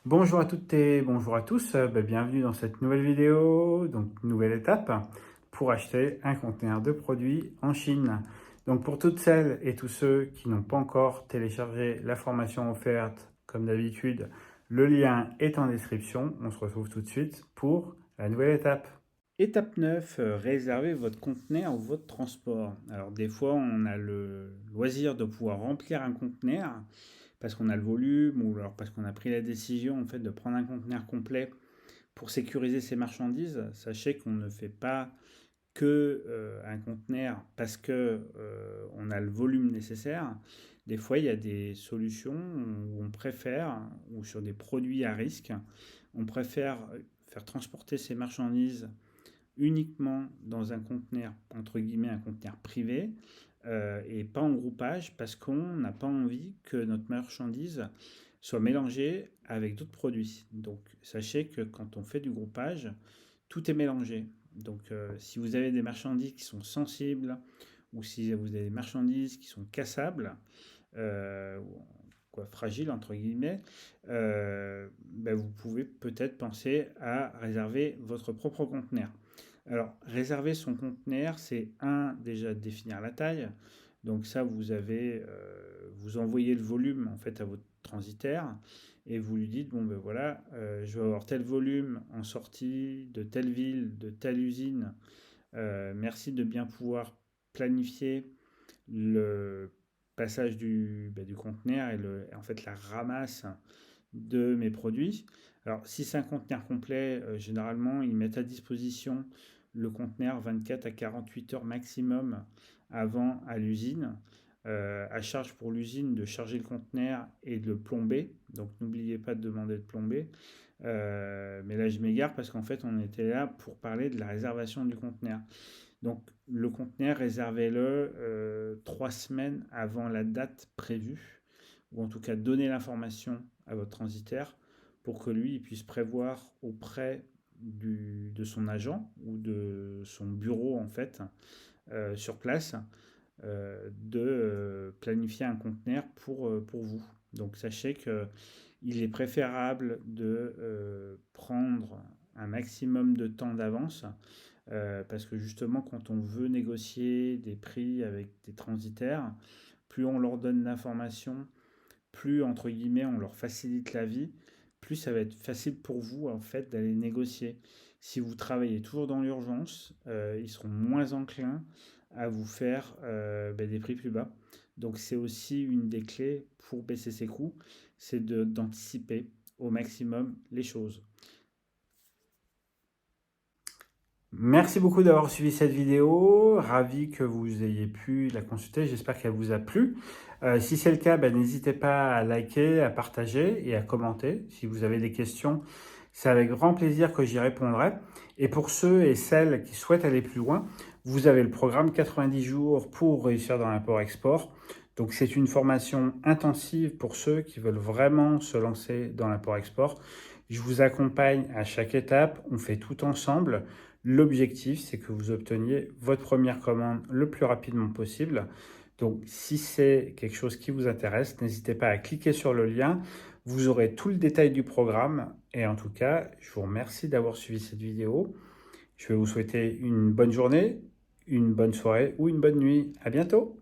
Bonjour à toutes et bonjour à tous, bienvenue dans cette nouvelle vidéo, donc nouvelle étape pour acheter un conteneur de produits en Chine. Donc pour toutes celles et tous ceux qui n'ont pas encore téléchargé la formation offerte, comme d'habitude, le lien est en description. On se retrouve tout de suite pour la nouvelle étape. Étape 9, réservez votre conteneur ou votre transport. Alors des fois, on a le loisir de pouvoir remplir un conteneur parce qu'on a le volume ou alors parce qu'on a pris la décision en fait de prendre un conteneur complet pour sécuriser ses marchandises. Sachez qu'on ne fait pas que un conteneur parce que on a le volume nécessaire. Des fois, il y a des solutions où on préfère, ou sur des produits à risque, on préfère faire transporter ces marchandises uniquement dans un conteneur, entre guillemets, un conteneur privé, et pas en groupage, parce qu'on n'a pas envie que notre marchandise soit mélangée avec d'autres produits. Donc sachez que quand on fait du groupage, tout est mélangé. Donc si vous avez des marchandises qui sont sensibles, ou si vous avez des marchandises qui sont cassables, euh, quoi, fragiles entre guillemets, vous pouvez peut-être penser à réserver votre propre conteneur. Alors, réserver son conteneur, c'est déjà définir la taille. Donc ça, vous envoyez le volume en fait à votre transitaire et vous lui dites, bon ben voilà, je vais avoir tel volume en sortie de telle ville, de telle usine. Merci de bien pouvoir planifier le passage du conteneur et en fait la ramasse de mes produits. Alors, si c'est un conteneur complet, généralement, ils mettent à disposition le conteneur 24 à 48 heures maximum avant à l'usine. À charge pour l'usine de charger le conteneur et de le plomber. Donc, n'oubliez pas de demander de plomber. Mais là, je m'égare parce qu'en fait, on était là pour parler de la réservation du conteneur. Donc, le conteneur, réservez-le 3 semaines avant la date prévue, ou en tout cas, donnez l'information à votre transitaire pour que lui il puisse prévoir auprès de son agent ou de son bureau en fait sur place de planifier un conteneur pour vous. Donc sachez que il est préférable de prendre un maximum de temps d'avance parce que justement quand on veut négocier des prix avec des transitaires, plus on leur donne d'informations, plus entre guillemets on leur facilite la vie, plus ça va être facile pour vous en fait d'aller négocier. Si vous travaillez toujours dans l'urgence, ils seront moins enclins à vous faire des prix plus bas. Donc c'est aussi une des clés pour baisser ses coûts, c'est d'anticiper au maximum les choses. Merci beaucoup d'avoir suivi cette vidéo. Ravi que vous ayez pu la consulter. J'espère qu'elle vous a plu. Si c'est le cas, n'hésitez pas à liker, à partager et à commenter. Si vous avez des questions, c'est avec grand plaisir que j'y répondrai. Et pour ceux et celles qui souhaitent aller plus loin, vous avez le programme 90 jours pour réussir dans l'import-export. Donc c'est une formation intensive pour ceux qui veulent vraiment se lancer dans l'import-export. Je vous accompagne à chaque étape, on fait tout ensemble. L'objectif, c'est que vous obteniez votre première commande le plus rapidement possible. Donc, si c'est quelque chose qui vous intéresse, n'hésitez pas à cliquer sur le lien. Vous aurez tout le détail du programme. Et en tout cas, je vous remercie d'avoir suivi cette vidéo. Je vais vous souhaiter une bonne journée, une bonne soirée ou une bonne nuit. À bientôt!